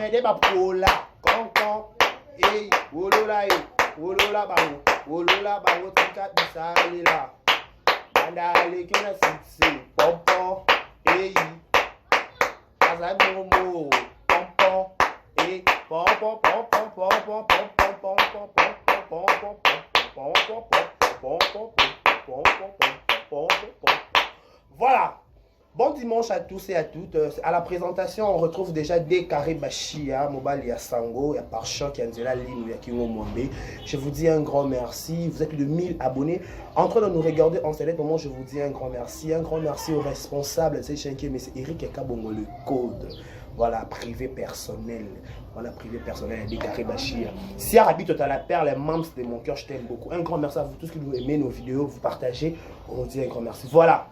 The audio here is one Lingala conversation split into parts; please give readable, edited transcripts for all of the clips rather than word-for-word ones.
comedy ba pola concon eh wolola bango tika bisali la andale kona sitsi pompon eh azamomo pompon eh pompon pompon pompon pompon pompon pompon Voilà. Bon dimanche à tous et à toutes. À la présentation, on retrouve déjà des Karibashi, Mobile, il y a Sango, il y a Parchoc, il y a Nzela Lim, il y a Kingo Mwambe. Je vous dis un grand merci. Vous êtes plus de 1000 abonnés. En train de nous regarder en ce moment, je vous dis un grand merci. Un grand merci aux responsables de cette chaîne, mais c'est Eric Ekabongo, le code. Voilà, privé personnel. Voilà, privé personnel des Karibashi. Si Arabi Total la perle, les membres de mon cœur, je t'aime beaucoup. Un grand merci à vous tous qui vous aimez nos vidéos, vous partagez. On vous dit un grand merci. Voilà.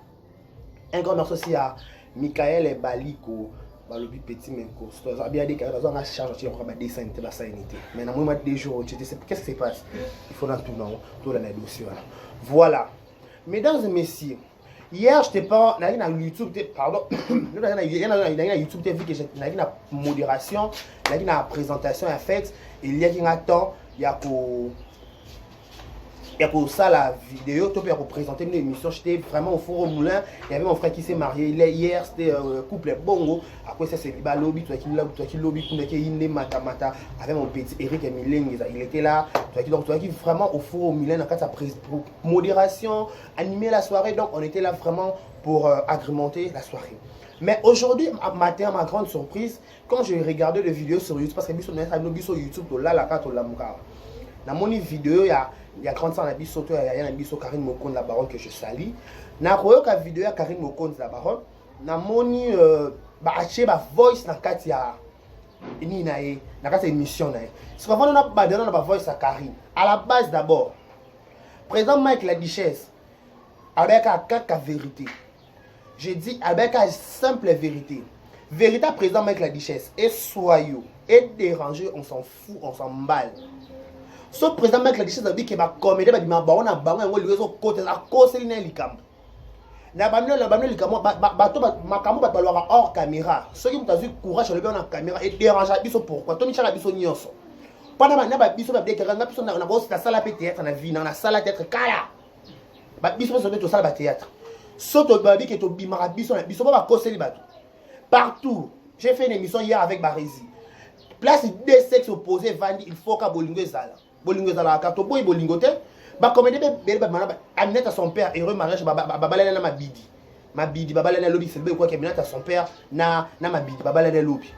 Un grand merci aussi à Michael et Baliko. Le petit menko. Il y a des cas où on a chargé on va dessin de la sanité. Mais dans moi des jours, qu'est-ce qui se passe? Il faut dans tout dans les dossiers. Voilà. Mesdames et messieurs, hier je t'ai pas dans YouTube, pardon. Dans YouTube, tu as vu que j'ai une modération, une présentation en fait, il y a un temps, il y a pour ça la vidéo, pour présenter une émission, j'étais vraiment au four au moulin. Il y avait mon frère qui s'est marié hier, c'était couple bongo. Après ça c'est lobby, toi qui lobby, qui mata avec mon petit Eric Emileng, il était là. Toi qui vraiment au four au moulin dans sa modération, animer la soirée. Donc on était là vraiment pour agrémenter la soirée. Mais aujourd'hui, matin, ma grande surprise, quand j'ai regardé les vidéos sur YouTube, parce que sur YouTube, là la carte la mouka. Dans mon vidéo, il y a 30 ans, il y a un biso Karine Mokonde la baronne que je salue. Dans la vidéo, Karine Mokonde la baronne. Dans mon voice dans la émission. Ce qu'on va donner la voice à Karine. À la base d'abord, président Mike la Duchesse, avec la vérité. Je dis avec la simple vérité. Vérité président Mike la Duchesse. Et soyeux, et dérangé, on s'en fout, on s'en balle. Ce président Mike la Duchesse a dit qu'il va comméder, il va dire qu'il va côté à cause de l'ikam. Na bamno l'ikam, hors caméra. Ceux qui ont eu courage de le en caméra et déranger biso pourquoi Tony Chala biso nyonso. Pendant que biso va dire que na biso na boss la salle théâtre na vie na salle théâtre kala. Ba biso so to salle théâtre. Soto babi que to bimara biso na biso ba cause li bato. Partout. J'ai fait une émission hier avec Barési. Place deux sexes opposés Vandi, il faut qu'à Bolingo ezala. Bolingo ezala ka to boy bolingo te. Ba comédie Aminata son père heureux mariage babalana na mabidi babalana lobby c'est quoi que Aminata son père na mabidi babalana lobby.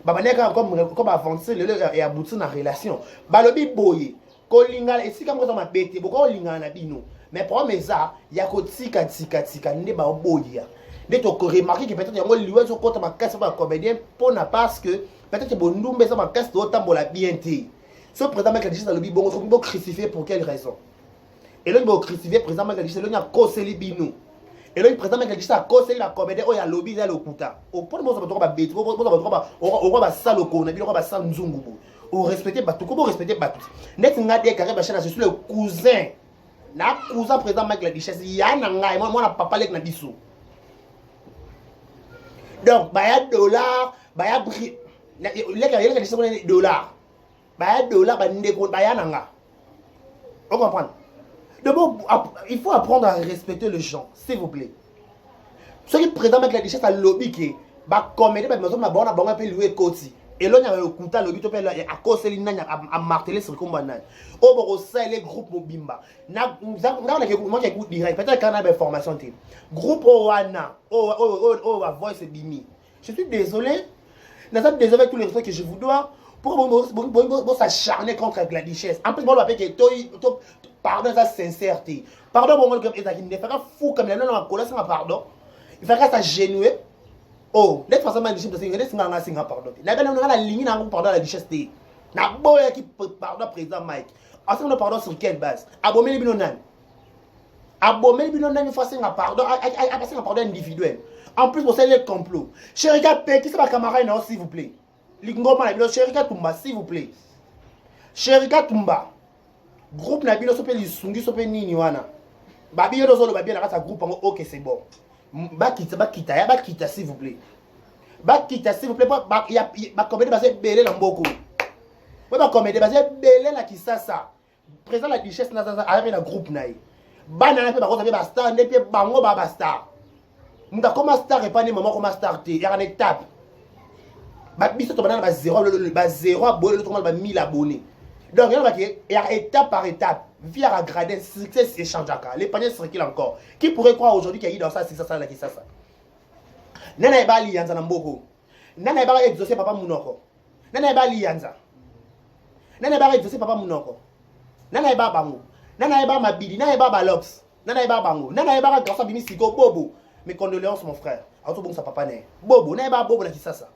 Babaneka comme avancer et aboutir na relation. Ba lobby boye kolinga et si comme ça ma bête boko linga na bino. Mais problème ça ya ko tika ne ba boya. Dès to remarquer que peut-être yango liwe so kota makasi ba comédien pour na parce que peut-être bon ndumbe ça makasi to tambola bien té. Ce président Mike la Duchesse a le bon crucifié pour quelle raison? Et là il va crucifier président Mike la Duchesse, il a causé les binous. Et là le président Mike la Duchesse a causé la comédie, il y a lobby là le kuta. Au point de ça va bête, on va ça le ko, on va ça nzungu. On respecter Batou, comment respecter Batou? Net ngade carré bachana, je suis le cousin. Na cousin président Mike la Duchesse, ya na ngai, moi na papa lek na biso. Donc baya dollar, baya bri. Les gars, ils dollars. Dollar, on comprend. D'abord, il faut apprendre à respecter les gens, s'il vous plaît. Ceux qui présentent avec la Duchesse à lobby qui va commettre des maisons à bon peu louer côté. Et là, il y a un couteau lobby to à cause de l'inagne à marteler sur le combat. Au bord ça les groupes mobimba. Na moi j'écoute direct. Peut-être qu'on a des formations. Groupe Oana, voice bimi. Je suis désolé. Nous sommes désolés avec tous les respects que je vous dois. Pour s'acharner contre la Duchesse. En plus, bon, pardon, sa sincérité. Pardon, bon, comme il fait fou comme il a pardon. Il fait s'agenouiller. Oh, d'être façon, la Duchesse, il y a pardon. La ligne, pardon, la Duchesse. Na boya qui pardon, président Mike. Ensemble, pardon sur quelle base? Abomé les binonan. Abomé les binonan, il faut un pardon, un pardon individuel. En plus, vous savez le complot. Chérika Péki, c'est ma camarade, non, s'il vous plaît. Lingoma na bilo Sherika Tumba s'il vous plaît. Sherika Tumba. Groupe na bilo sope lisungi sope nini wana. Babi yo zo lo babi na kata groupe ngo OK c'est bon. Ba kita s'il vous plaît. bakita s'il vous plaît bacomédie baza ebele na mboko oyo bacomédie baza ebele na kisasa président la duchesse aza mpe na groupe na ye bana na mpe bakoza mpe bastar nde mpe bango bastar moto akoma star epani mama akoma star te yaka na étape biso tobanda na bazéro abone lo tokomana ba 1000 abonnés donc yana baki yaka étape par étape vie yaka gradin succès échangeaka les paniers circulent encore qui pourrait croire aujourd'hui qu'il y a dans ça ça na kisasa nana eba alianza na mboko nana eba exaucer papa munoko nana eba alianza nana eba exaucer papa munoko nana eba bango nana eba mabidi nana eba balox nana eba bango nana eba grâce bimi siko bobo mes condoléances mon frère auto bon sa papa né bobo nana eba bobo na kisasa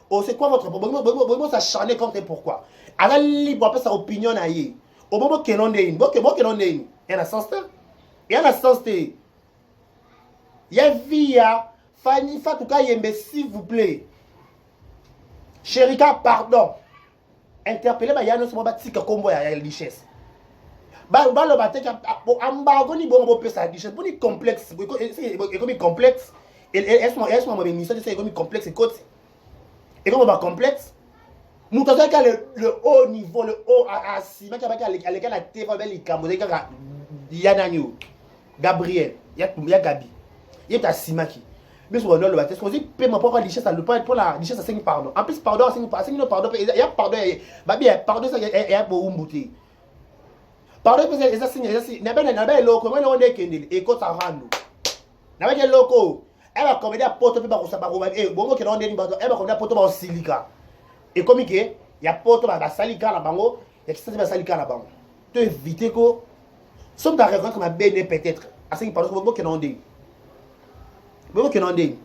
oh c'est quoi votre problème bobo s'acharner contre pourquoi ala libre après sa opinion na ye au bobo kenonde in bobo kenonde in yana sens yana sens te ya via Fanny Fatouka Yembe, s'il vous plaît. Chérika, pardon. Interpellez ma Yann Somo Batika Combo ya richesse. Balo Bateka, Ambagoni Bombo Pesa richesse. Boni complexe. Économie complexe. Est-ce que mon ministre de l'économie complexe et côté. Et comme on va complexe, nous avons le haut niveau, le haut à Sima qui a l'égal à TV, les Cambodgiens, Yananio, Gabriel, Gabi. Il y a Simaki. Mais sur le baptême, on dit paiement pour la richesse, pour la richesse à 5 pardon. En plus, pardon, 5 pardon, il y a pardon, pardon, ça y a pour Umbuti. Pardon, parce que les assignes, n'a pas loco, mais on est qu'il et côte à rando. N'a pas de loco. Elle va commander à porte par sa barreau, et bon, qui rendait une bateau, elle va commander à porte par silica. Et comme il y a porte par salica la bango, il y a qui s'appelle salica la bango. Tu évites que, somme ta raison comme un béné peut-être, à 5 pardon, bon, qui rendait. Bon que non dé.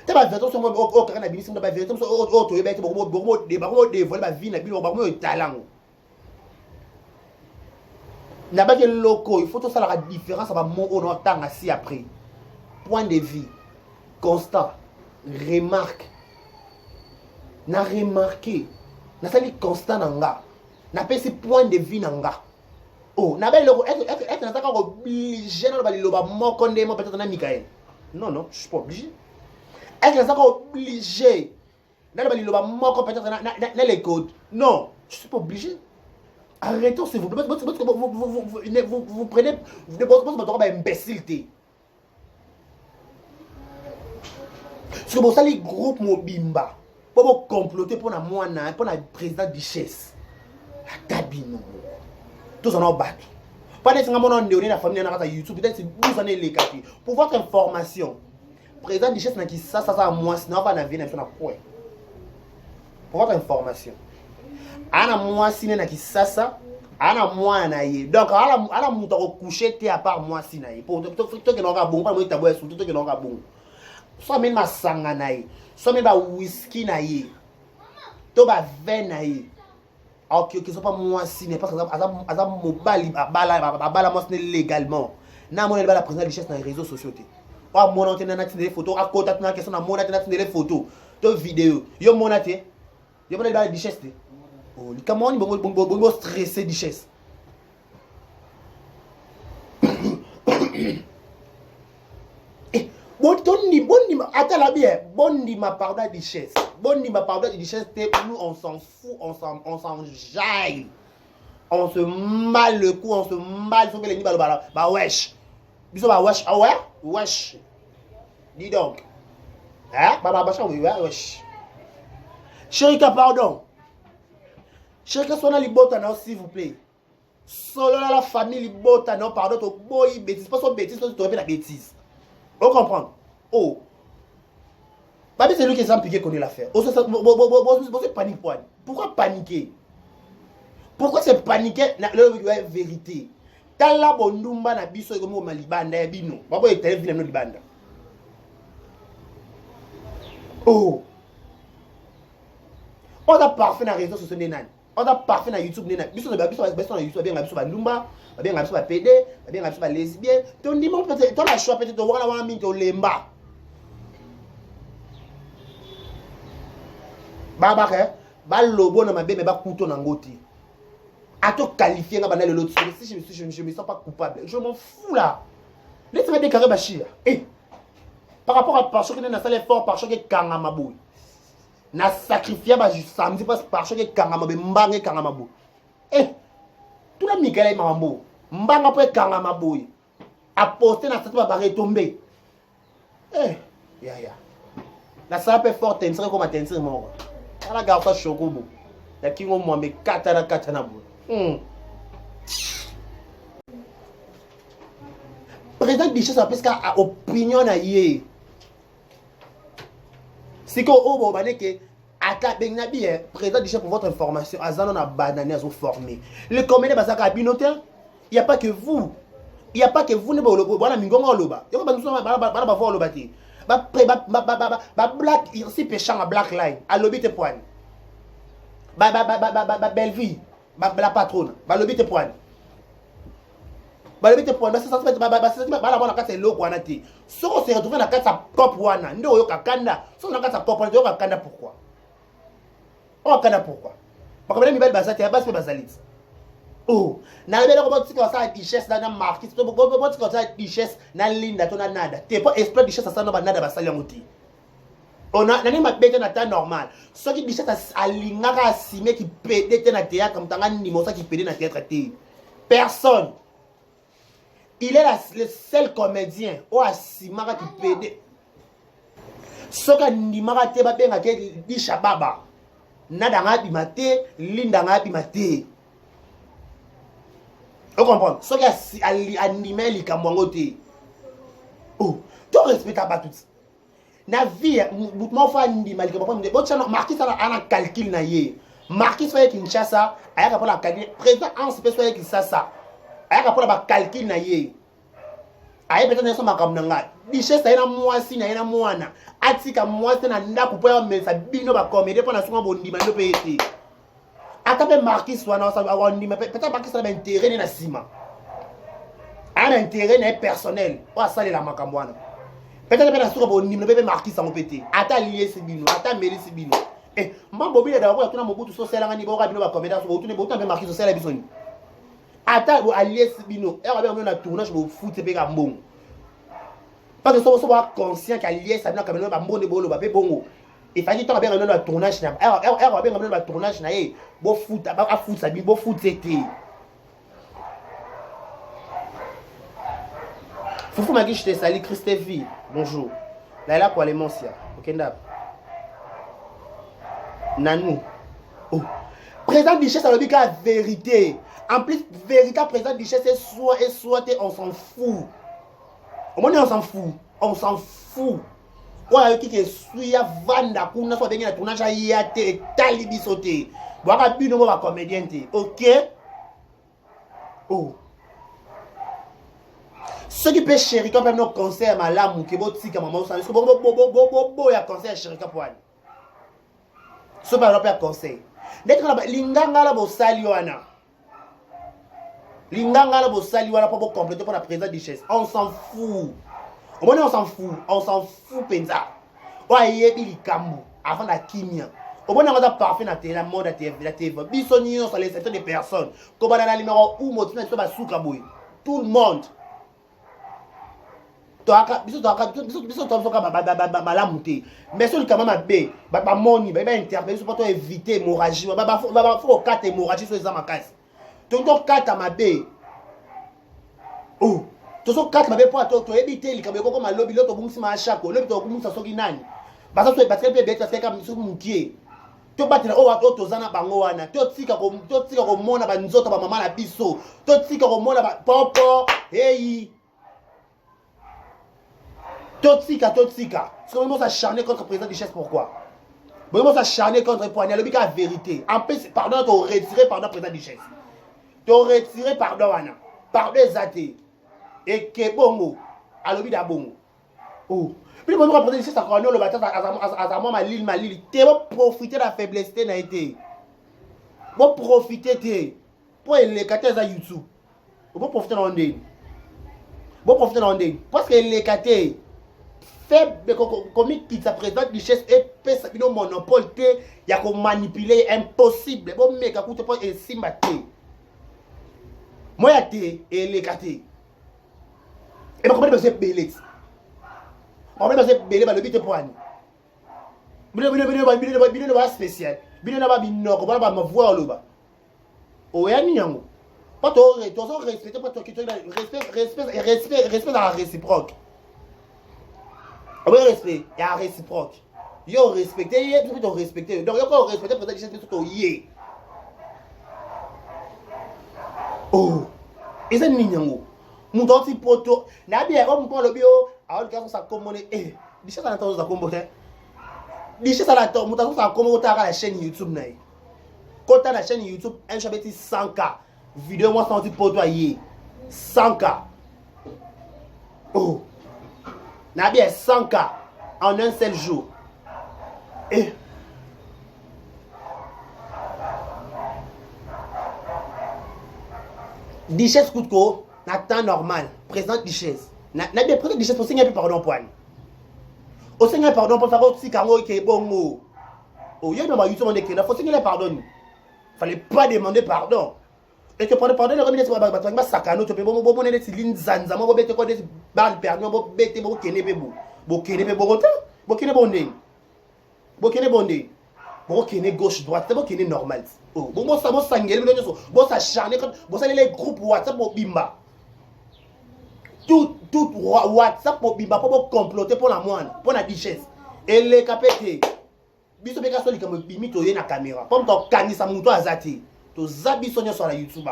Tu vas faire ton au canal bini simba faire ton au to yebete bomo de bako de voler ba vie na bino bako talent. Na ba que loco, il faut tout ça la différence va mon au temps assis après. Point de vue constant. Remarque. Na remarqué. Na sali constant nanga. Na pesi point de vue nanga. Oh, na ba loco est na taka obligé na ba liloba moko ndemo peut-être na Michael. Non, non, je suis pas obligé. Est-ce que je suis obligé dans les codes? Non, je ne suis pas obligé. Arrêtons, s'il vous plaît. Vous prenez votre imbécilité. Parce que les groupes Mobimba, pour comploter pour la présidente Duchesse. La cabine. Tous en ont battu. Pendant que nous avons la famille sur YouTube, peut-être c'est 12 années les quartiers. Pour votre information, président Duchesse n'a qui ça à moi, sinon on va naviguer dans le point. Pour votre information, ana moi si n'a qui ça, ana moi naïe. Donc ana monta au coucher t'es à part moi si naïe. Pour tout que l'on va bon, pas moi t'aboie sur tout que l'on va bon. Soit même ma sanga naïe, soit même ma whisky naïe, to ba vin naïe. Ok, que ce soit pas moi si parce que azam mobile bala moi légalement. Na mon la présidente Duchesse dans les réseaux sociaux. Wa mon antenne na des photos, à côté na question na mon antenne des photos, de vidéos. Yo mon antenne. Yo mon la Duchesse. Oh, li comment ni bon stressé Duchesse. Attends la bien, bon dit ma pardon Duchesse. Bon dit ma pardon Duchesse, nous on s'en fout, on s'en jaille. On se mal le coup, on se mal sur les nids bah wesh. Bisous bah wesh, ah ouais? Wesh. Dis donc. Hein? Bah oui, wesh. Chérika pardon. Chérika sona libota non s'il vous plaît. Solo la famille libota non pardon to boy bêtise, pas son bêtise, tu fais la bêtise. On comprend. Oh. Babi, c'est lui qui s'est piqué qu'on ait l'affaire. Vous paniquez. Pourquoi paniquer? Pourquoi c'est paniquer? La vérité. Tala bondumba na biso ego mo malibanda ya bino. Babo etele vina no libanda. Oh. On a parfait na réseaux sociaux nani. On a parfait na YouTube nani. Biso na YouTube bien biso bandumba, bien biso ba PD, bien biso ba lesbien. Ton dimanche peut-être ton la choix peut-être on va la mingi to lemba. Baba ke ba lobo na mabe me ba couteau na ngoti. À te qualifier nga banal l'autre si je me sens pas coupable. Je m'en fous là. Laisse-moi déclarer Bachir. Et par rapport à par choc na salle fort par choc kanga maboui. na sacrifié samedi parce que kangama be mbange kangama bo tout la Miguel mambo mbanga po kangama boy a posté na statut ba retomber ya la sape forte tensire comme tensire mort ala garça chokobo la kingo mwambe katana bo président Duchesse parce qu'à opinion na yé c'est que au bon que attaque ben bien président Duchesse pour votre information azano na banane azo formé le comédien basaka binoteur il y a pas que vous ne bana mingonga loba yoko banso bana voir loba ti ba black ici péchant à black line à lobby te poigne ba belle vie la patronne ba lobby te poigne balobite point c'est ça bala bona kata eloko wana te soko se retrouver na kata cop wana ndio oyoka kanda soko na kata cop wana oyoka kanda pourquoi bakamela mibali basati ya basi basalit na lebele ko botika sa Duchesse na marquis to botika sa Duchesse na linda to na nada te pas exploit Duchesse sa no ba nada basali yango te ona nani mabete na temps normal soki Duchesse alingaka asime ki pede te na théâtre mutanga ndimo sa ki pede na théâtre te personne. Il est le seul comédien ou asimaka qui pédé. Soka ndimaka te babenga ke disha baba. Nada ngabi mate, linda ngabi mate. Vous comprenez? Soka animé likambo ngo te. Tu respectes pas tout. Na vie, mo fa ndima likambo pas. Bo tshana marquis ça ana calcul na ye. Marquis soye Kinshasa, ayaka pour la calcul. Président en se soye Kinshasa. Ayaka pour la calcul na ye. Aye peut-être ça makamna nga. Duchesse na mwasi na mwana. Atika mwasi na ndako po ya mesa bino ba comédie pour na songa bondima ndo pete. Atape marquis wana sa bondima peut-être marquis ça ba intérêt na sima. Un intérêt na personnel. O asale la makambo wana. Peut-être na songa bondima ndo pete marquis ça ngopete. Ata lié sibino, ata meli sibino. Mambo bile da ko tuna mobutu social ngani bo ka bino ba comédie so tuna bo tuna marquis social bisoni. Ata bo allié sibino e ba na tournage bo foot pe ka mbongo parce que so ba conscient qu'allié sabina ka bino ba mbonde bolo ba pe bongo il fallait to ba bien na tournage na ba bien na tournage na ye bo foot ba foot sabi bo foot c'était Foufou Magui je te salue Christophe bonjour Laila kwa Lemoncia okenda Nanou président Duchesse a dit la vérité. En plus, véritable président Duchesse est soit on s'en fout. Au moins, on s'en fout. Ouais, qui est suya vanda kuna soit bien tournage à yate talibi sauté. Boaka bino ba comédien té. OK? Ceux qui peut chéri quand même nos concert malamu ke botika maman ça bo ya concert chéri ka poani. Ce pas pas conseil. D'être là linganga la bo sali wana. Linganga la bo sali wana pour compléter pour la présidente Duchesse. On s'en fout. Au moins on s'en fout penza. Ouais yebi likambo avant la kimia. Au moins on a parfait na télé la mode la TV. Bisoni on sur les secteurs de personnes. Comme dans la numéro où motina to ba souka boy. Tout le monde. Biso malamu te mais so likama mabe ba moni ba interpeller so pas to éviter hémorragie ba faut kata hémorragie so za makasi to kata mabe to so kata mabe pour to éviter likama ko ma lobby loto bungisi ma chako lobby to bungisa soki nani ba so parce que beta c'est comme so mukie to batela to zana bango wana to tika ko mona ba nzoto ba mama na biso to tika ko mona ba popo hey Totsika. Parce que nous s'acharner contre le président Duchesse, pourquoi? Nous s'acharner contre le poignard, le but la vérité. En plus, pardon, tu as retiré pardon, président Duchesse. Tu as retiré pardon, Anna. Pardon, Zate. Et que bongo. À l'objet d'abongo. Puis, le président Duchesse, ça a le bâtiment, à ma l'île. Tu vas profiter de la faiblesse, tu as été. Tu vas profiter, pour les catés à YouTube. Tu vas profiter dans le parce que les catés. Faible comme pizza président Duchesse et pesa bino monopole te ya ko manipuler impossible bon mec écoute pas et simbate moi ya te et les caté et ba comment c'est belé on va belé ba le bite poani bino ba spécial bino na ba binoko ba ba voir loba oyani yango pas to respecter pas to respect dans la réciproque respect il y a réciproque yo respecter yé puis to respecter donc yo ko respecter peut-être juste tout yé oh et ça ni yango muto ti poto na bien on ko lobi o a on ka ça commoner biche ça n'entend ça commoner biche ça n'entend muto ça commoner ta la chaîne YouTube na quand ta la chaîne YouTube un chabeti 100k vidéo moi ça ti poto yé 100k oh na bien 100k en un seul jour et Dichesse Koutko, na temps normal, président Dichesse. Na bien président Dichesse, on signe pardon point. On signe pardon pour faire aussi carreau qui est bon. Oh, il y a dans YouTube on est qu'il faut signer pardon. Fallait pas demander pardon. Et que prendre pardon, le remis sur ba sakano, tu peux bon net ligne zanza, mo bete ko des bal permis, bo bete bo kene bebo. Bo kene bebo bo kene bondé. Bo kene bondé. Bon kene gauche droite, c'est bon kene normal. Oh, bon ça bon sangel mais bon ça charner comme bon ça les groupes WhatsApp pour bimba. Tout WhatsApp pour bimba pour comploter pour la moine, pour la Dichesse. Et les capété. Biso beka soli comme bimi to na caméra. Comme to kanisa muto azati. To zabi sonya sur la YouTube.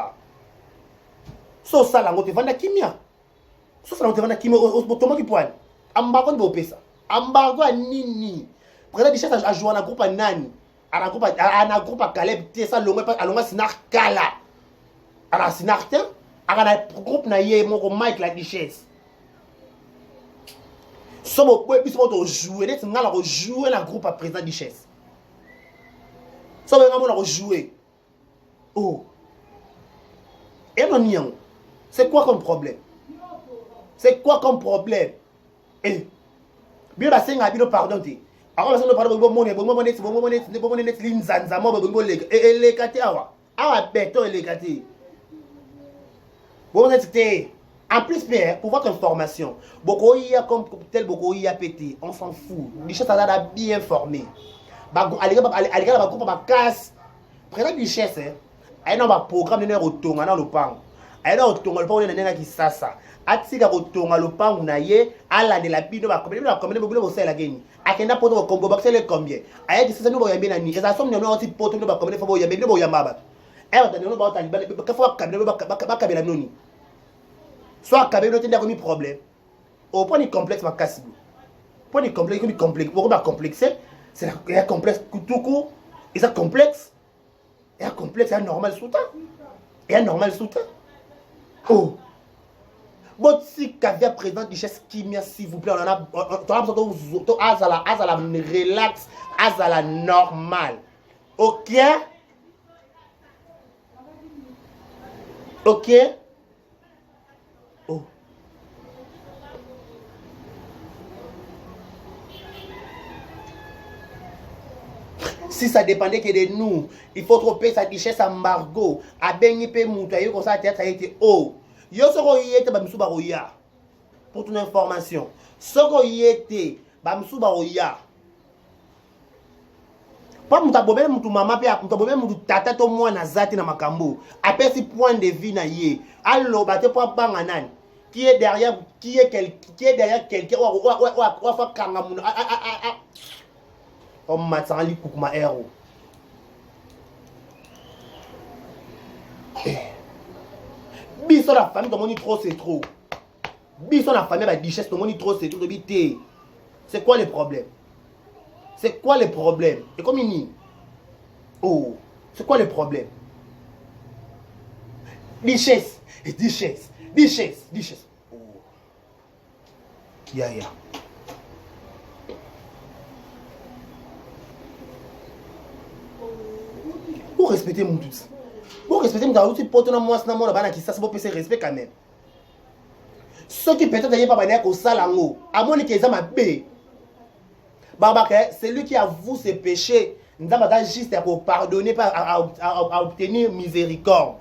So ça la ngote vanda kimia. So ça la ngote vanda kimia au tomo ki poil. Ambago ni bopesa. Ambago nini. Président Dichesse a joué na groupe nani. Ana groupe à Caleb ça alonga sinar kala ana sinar te ana groupe na ye moko Mike la Dichesse somo biso to jouer net ngala ko jouer na groupe à président Dichesse somo ngamo na ko jouer oh et non niang c'est quoi comme problème eh bien ba senga bino pardon te alors ça ne parle pas bon net linzanza mo bo lega et kati awa beto et kati bon net en plus pour votre information boko ya comme tel boko ya pété on s'en fout Dichesse a bien formé ba aliga ba groupe ba casse président Dichesse ay no ba programme ne rotonga na lopango ay no rotonga lopango ne ki sasa atika rotonga lopango na ye ala de la bino ba combien bo sala geni akenda poto ko kombo bakele combien aya disasa no boyambe na ni eza somme no oti poto no ba combien fo boyambe no boyamba ba da no ba tani ba fo kabela ba kabela noni soit kabela no tenda ko ni problème au point ni complexe ba kasibu point ni complexe pour ba complexer c'est la complexe tout court et ça complexe et normal souta oh bon si Kavia président Dichesse Kimia s'il vous plaît on a besoin de azala relax azala normal ok oh si ça dépendait que de nous il faut trop payer sa Dichesse à Margot à Benny pe Moutayo comme ça tête ça a été oh yo soko yete ba misuba roya pour ton information soko yete ba misuba roya pas muta bobele mutu mama pe muta bobele mutu tata to mwana zati na makambo apesi point de vue na ye allo ba te po banga nani qui est derrière quelqu'un ou fa kanga muna on m'attend li kukuma héros biso la famille ton moni trop c'est trop biso la famille la Dichesse ton moni trop c'est trop de c'est quoi le problème et comme il oh c'est quoi le problème Dichesse oh ya pour respecter mon tout. Pour respecter mon outil pour ton moi na mona bana qui ça c'est pour passer respect quand même. Ceux qui peut-être d'ailleurs pas bana ko salango, à mon que ça m'a bé. Baba c'est lui qui avoue ses péchés, nzamba ta juste pour pardonner pas à obtenir miséricorde.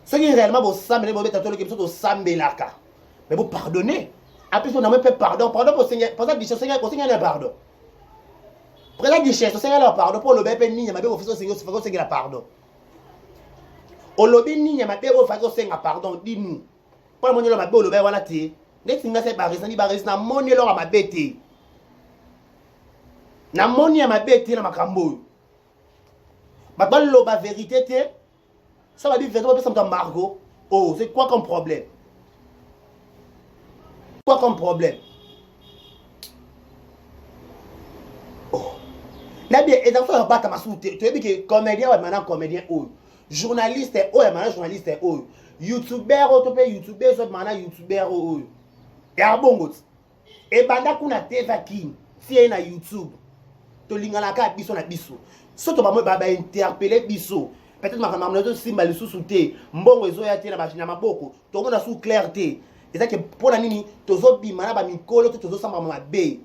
Ceux qui réellement bo sambe bo beta to le kemso to sambelaka. Mais vous pardonner. Après on a même pas pardon pour Seigneur, pour ça dit Seigneur, pour Seigneur pardon. Président Duchesse, c'est la pardon pour le bébé ni ma bébé officier c'est la pardon. Au lobby ni ma bébé officier c'est la pardon, dis-nous. Pour le monde la bébé au lobby wana te. Dès que c'est baris na moni lo ma bébé. Na moni ya ma bébé na makambo. Ba ba lo ba vérité te. Ça va dire vérité ça me Margot. Oh, c'est quoi comme problème? Quoi comme problème? Et dans ce cas, tu as dit que comédien est maintenant comédien ou journaliste est maintenant journaliste ou youtubeur ou youtubeur est maintenant youtubeur ou et à bon et banda kuna teva king si est na YouTube to lingana ka biso na biso so to ba interpeller biso peut-être ma maman to simba le sous-souté mbongo ezo ya te na bashina maboko to mona sous clarté et ça que pour la nini to zo bima na ba mikolo to zo samba mabe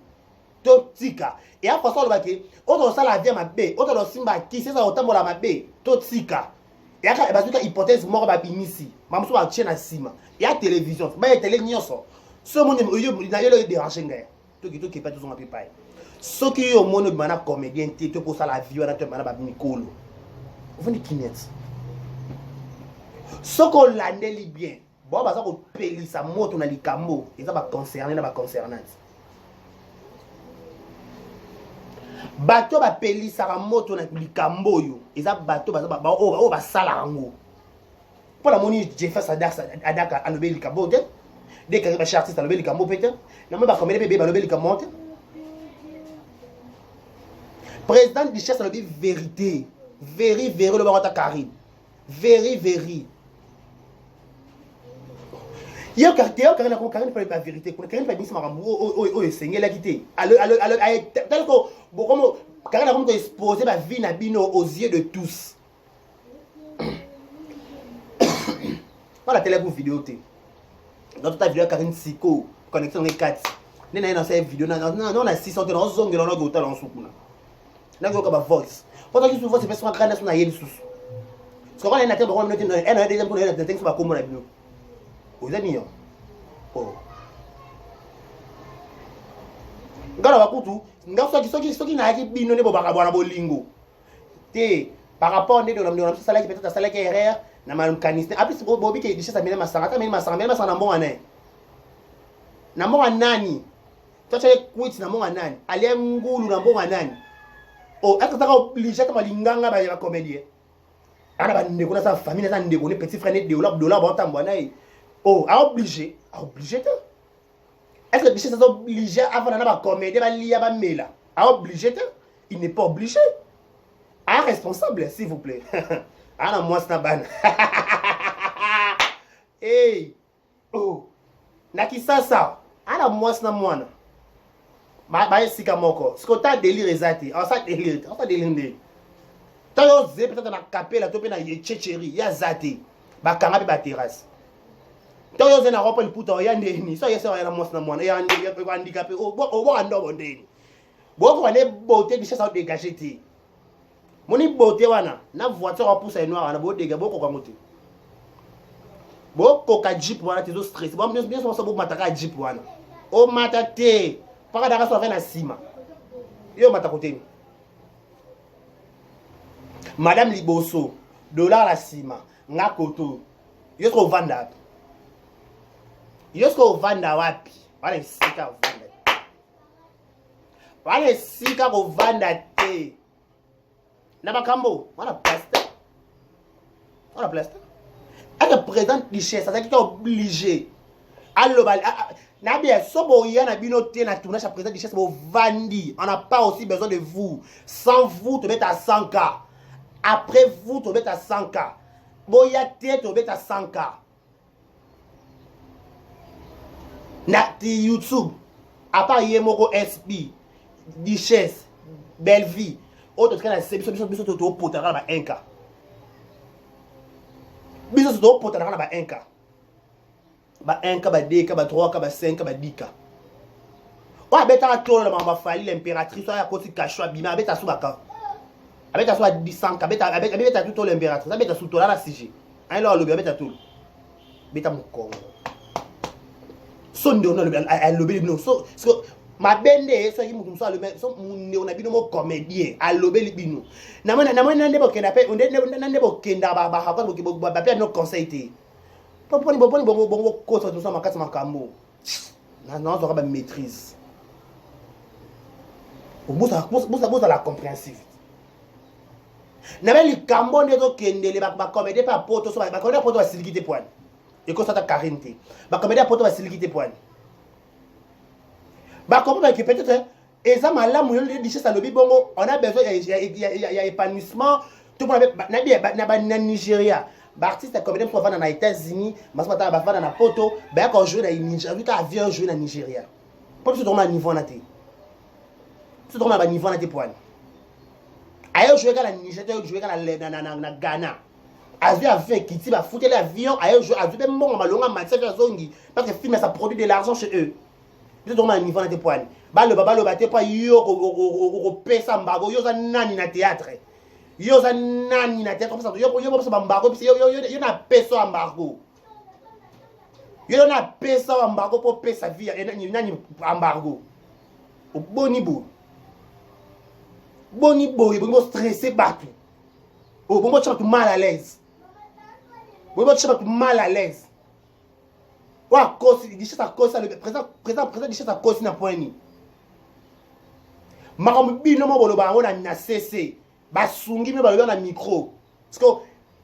to tika et à façon le baké auto ça la vie mabe auto lo simba ki c'est ça otambola mabe to tika et aka bazuka hypothèse mort ba binisi mamso ba tchena sima et à télévision ba télé nyonso ce monde yo na yo le déranger ngai to ki pas tout son papier ce qui yo mono bana comédien te to pour ça la vie wana to bana ba mikolo vous ni kinet ce qu'on landeli bien bon ba ça ko pelisa moto na likambo et ça ba concerner na ba concernante bato ba pelisaka moto na likambo yo eza bato ba sala rango pour la moni Jefferson adaka alobe likambo te dès que ba artiste alobe likambo peut-être na ba comédien bébé alobe likambo te président Duchesse alobe vérité le barota Karine vérité yo Karine ko Karine pas la vérité ko Karine pas bisa makambo o esengela kité allo tel que bokomo Karine comme exposer ma vie na bino aux yeux de tous voilà télé pour vidéo té dans toute ta vidéo Karine Siko connexion les 4 nena dans cette vidéo non na 600 dans zongela na gota dans sukuna na go ka voice pendant que souvent c'est personne grande na yeli sous ce qu'on a na télé bokomo noté na deuxième pour na télé ba komo na bino aux amis oh ngala bakutu ngafsa soki na yaki bino ne bobaka bwana bolingo te par rapport ne de sala qui peut-être sala qui erreur na malum kaniste apis bobi ke Duchesse amena masanga na mbonga ne na mbonga nani tocha kwit na mbonga nani ale ngulu na mbonga nani oh akataka obligé kama linganga ba ya comédien ana ba ndeko na sa famille na ndeko ne petit frère ne de dollar bon tambo na oh obligé est-ce que Duchesse est obligé avant d'aller à comédie à lier à mela obligé il n'est pas obligé responsable s'il vous plaît ana moi c'est ban hey oh naki sasa ana moi c'est mwana ba sika moko ce que ta délire ezati ça délire tayo zé peut-être na capella to pe na yechecheri ya zati ba kanga pe ba terrasse toyo zena ropa liputa ya ndeni so yesa ya mos na mwana ya handicapé o ando ndeni bo ko le beauté Duchesse a dégager ti moni beauté wana na voiture pousse noir wana bo déga bo ko ka moté bo ko ka jeep wana ti zo stress bo bien so bo mataka jeep wana o matate para daka so fa na sima yo mata côté madame Liboso dollar la sima nga koto yo ko vanda yosko vanda wapi wale sika ko vanda te na bakambo wala plaster aka président Duchesse ça qui est obligé allo na bien sobo yana bino te na tournage à président Duchesse bo vandi on n'a pas aussi besoin de vous sans vous te mettre à 100K après vous te mettre à 100K boya te te mettre à 100K na YouTube à part Yemoko SP Duchesse belle vie autre kana biso to potara ba 1K biso to potara ba 1K ba 1K ba 2K ba 3K ba 5K ba 10K wa beta to la mama fali l'impératrice ya koti kashwa bima beta subaka abeta so 100K beta tout l'impératrice beta sous to la CG un lo beta tout beta mukongo sonde on a le no so ma bende so ki mutu so alobe so on a bino mo comédien alobe libino na mona ndebo kenda pe ndebo kenda ba ko ba pe no conseil te poni bongo ko so so makati makambo na non so ba maîtrise bosa la compréhensive na ba likambo ndezo kendele ba comédien pa poto so ba comédien poto ba silikite poane et ko ça ta carinte ba comédien poto ba silikite poane bah comment que peut-être et ça malamu yo dit ça lobi bongo on a besoin il y a épanouissement tout le monde na Nigeria bah artiste comme dem va dans les États-Unis mas mata ba va dans poto bah quand jouer dans Nigeria vu avion jouer dans Nigeria pour se trouver à niveau na té se trouver à niveau na té point ayo jouer dans Nigeria jouer dans Ghana avion fait kiti ba foutre l'avion ayo jouer avion même bon malonga match zongi parce que film ça produit de l'argent chez eux. Tu dois mal niveau na tes poignes. Balo te pas yo ko pesa mbago yo za nani na théâtre. Yo za nani na théâtre comme ça yo pesa mbago puis yo na pesa mbago. Yo na pesa mbago pour pesa vie nani embargo. Au bonibo. Bonibo il faut stresser battu. Au bon tu mal à l'aise. Bon tu mal à l'aise. Wa kosi dit ça kosi le président dit ça kosi na poini makambo bino mo bolo bango na cc basungi me balo na micro parce que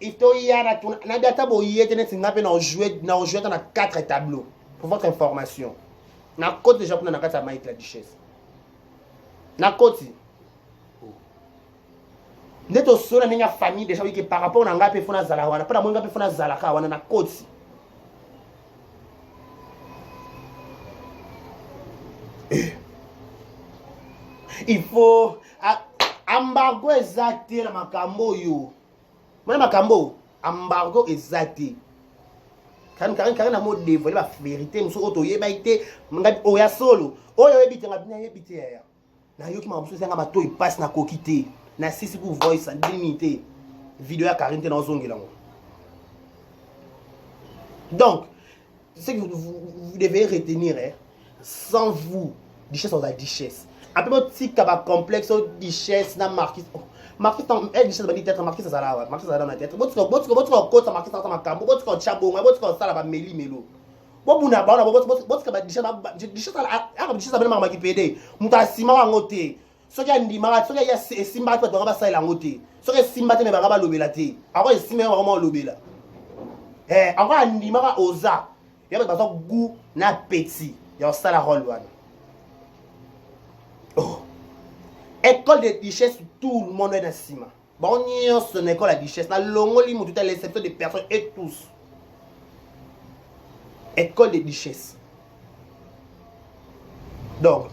il faut y a na data bo yete net ngape na jouer dans 4 tableaux pour votre information na côté déjà pour na kata Mike la Duchesse na côté neto sona ninga famille déjà que par rapport na ngape fona zala wana pas na ngape fona zala ka wana na côté. Il faut embargo exacté na makambo yo. Mwana makambo embargo exacté. Kan na mot dévoiler la vérité muso oto yeba ite ngabi oya solo. Oyo yebite ngabina yebite ya. Na yo ki mamuso senga mato il passe na kokité. Na sisi pour voice en limité. Vidéo ya 40 na ozongela ngo. Donc, c'est que vous devez retenir sans vous Duchesse ou la Duchesse. Un peu petit complexe Duchesse na Marquis. Marquis elle Duchesse va dire tête Marquis ça là Marquis ça dans la tête. Botiko côté Marquis ça makambo botiko chabo botiko ça la meli melo. Bobuna ba na botiko ba Duchesse a Duchesse ba na maki PD. Muta sima wa ngote. Soki ndima soki ya simba to ba sa la ngote. Soki simba te me ba ba lobela te. Ako simba vraiment lobela. Encore ndima ka oza. Ya ba so goût na petit. Ya ça la rôle wana. Oh. École de Duchesse, tout le monde est dans le ciment. Bon, c'est une école de Duchesse. La longue ligne, tout à l'exception des personnes et tous. École de Duchesse. Donc,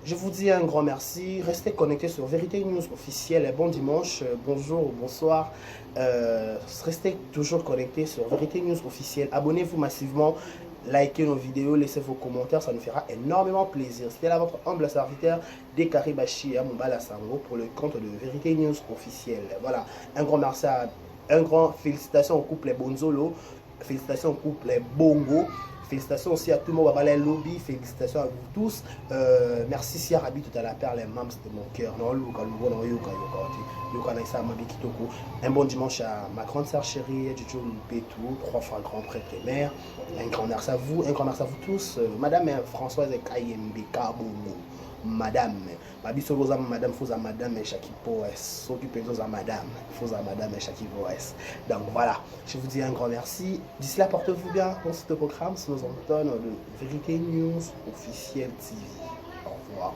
je vous dis un grand merci. Restez connectés sur Vérité News officielle. Bon dimanche, bonjour, bonsoir. Restez toujours connectés sur Vérité News officielle. Abonnez-vous massivement. Likez nos vidéos, laissez vos commentaires, ça nous fera énormément plaisir. C'était là votre humble serviteur Dekari Bashi à Moubala Sango pour le compte de Vérité News officielle. Voilà, un grand merci un grand félicitations au couple Bonzolo, félicitations au couple Bongo, félicitations aussi à tout le monde Babala Lobby, félicitations à vous tous. Merci si Arabi tout à la perle, mams de mon cœur. Un bon dimanche à ma grande sœur chérie, Djidjo Pétou, 3 fois grand prêtre et mère. Un grand merci à vous tous. Madame Françoise Kayembe Kabongo. Madame, Madame Fouza Madame et Chakipo S. S'occuper de Madame Fouza Madame et Chakipo S. Donc voilà, je vous dis un grand merci. D'ici là, portez-vous bien pour ce programme. C'est nos antennes de Vérité News officielle TV. Au revoir.